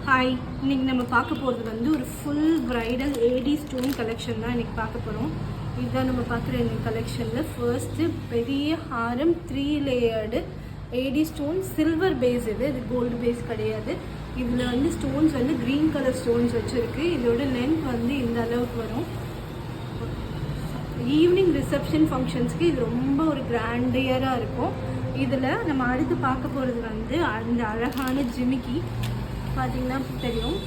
Hi, இன்றைக்கி நம்ம பார்க்க போகிறது வந்து ஒரு full bridal AD stone collection தான் இன்றைக்கி பார்க்க போகிறோம். இதுதான் நம்ம பார்க்குற இந்த கலெக்ஷனில் ஃபர்ஸ்ட்டு பெரிய ஹாரம் 3 layered AD stone silver base. இது கோல்டு பேஸ் கிடையாது. இதில் வந்து ஸ்டோன்ஸ் வந்து க்ரீன் கலர் ஸ்டோன்ஸ் வச்சுருக்கு. இதோட லென்த் வந்து இந்த அளவுக்கு வரும். ஈவினிங் ரிசப்ஷன் ஃபங்க்ஷன்ஸ்க்கு இது ரொம்ப ஒரு கிராண்டியராக இருக்கும். இதில் நம்ம அடுத்து பார்க்க போகிறது வந்து அந்த அழகான ஜிமிக்கி. பார்த்தீங்கன்னா தெரியும்,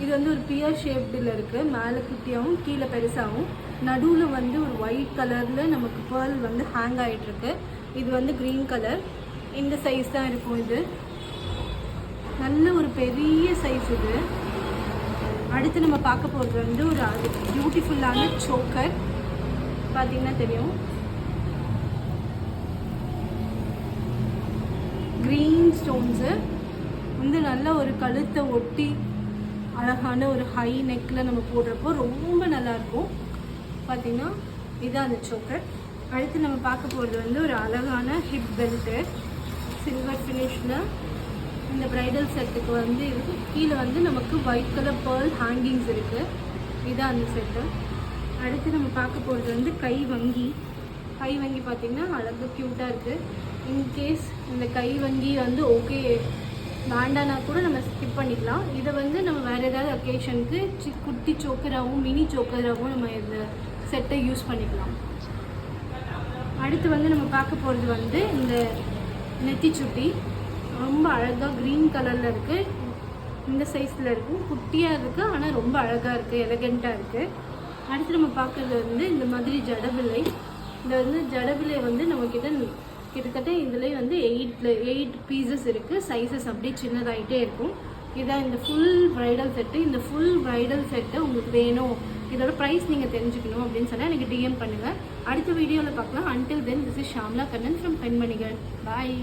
இது வந்து ஒரு பியர் ஷேப்டில் இருக்குது. மேலே குட்டியாகவும் கீழே பெருசாகவும், நடுவில் வந்து ஒரு ஒயிட் கலரில் நமக்கு பேர்ல் வந்து ஹேங் ஆகிட்டுருக்கு. இது வந்து க்ரீன் கலர். இந்த சைஸ் தான் இருக்கும். இது நல்ல ஒரு பெரிய சைஸ். இது அடுத்து நம்ம பார்க்க போகிறது வந்து ஒரு பியூட்டிஃபுல்லான சோக்கர். பார்த்தீங்கன்னா தெரியும், க்ரீன் ஸ்டோன்ஸு வந்து நல்ல ஒரு கழுத்தை ஒட்டி அழகான ஒரு ஹை நெக்கில் நம்ம போடுறப்போ ரொம்ப நல்லாயிருக்கும். பார்த்திங்கன்னா இதுதான் அந்த சோக்கர். அடுத்து நம்ம பார்க்க போகிறது வந்து ஒரு அழகான ஹிப் பெல்ட்டு சில்வர் ஃபினிஷில். இந்த ப்ரைடல் செட்டுக்கு வந்து கீழே வந்து நமக்கு ஒயிட் கலர் பேர்ல் ஹேங்கிங்ஸ் இருக்குது. இதுதான் அந்த செட்டு. அடுத்து நம்ம பார்க்க போகிறது வந்து கை வங்கி. பார்த்திங்கன்னா அழகாக க்யூட்டாக இருக்குது. இன்கேஸ் இந்த கை வங்கி வந்து ஓகே வேண்டானா கூட நம்ம ஸ்கிப் பண்ணிக்கலாம். இதை வந்து நம்ம வேறு ஏதாவது அக்கேஷனுக்கு குட்டி சோக்கராகவும் மினி சோக்கராகவும் நம்ம இந்த செட்டை யூஸ் பண்ணிக்கலாம். அடுத்து வந்து நம்ம பார்க்க போகிறது வந்து இந்த நெத்தி சுட்டி. ரொம்ப அழகாக க்ரீன் கலரில் இருக்குது. இந்த சைஸில் இருக்குது. குட்டியாக இருக்குது, ஆனால் ரொம்ப அழகாக இருக்குது, எலகெண்ட்டாக இருக்குது. அடுத்து நம்ம பார்க்குறது வந்து இந்த மாதிரி ஜடபிள்ளை. இந்த வந்து ஜடபிள்ளை வந்து கிட்டத்தட்ட இதில் வந்து 8 பீசஸ் இருக்குது. சைஸஸ் அப்படியே சின்னதாகிட்டே இருக்கும். இதான் இந்த ஃபுல் ப்ரைடல் செட்டு. இந்த ஃபுல் ப்ரைடல் செட்டு உங்களுக்கு வேணும், இதோட ப்ரைஸ் நீங்கள் தெரிஞ்சுக்கணும் அப்படின்னு சொன்னால் எனக்கு டிஎம் பண்ணுங்கள். அடுத்த வீடியோவில் பார்க்கலாம். Until then, this is Shamla Kannan from பெண்மணிகள். பாய்.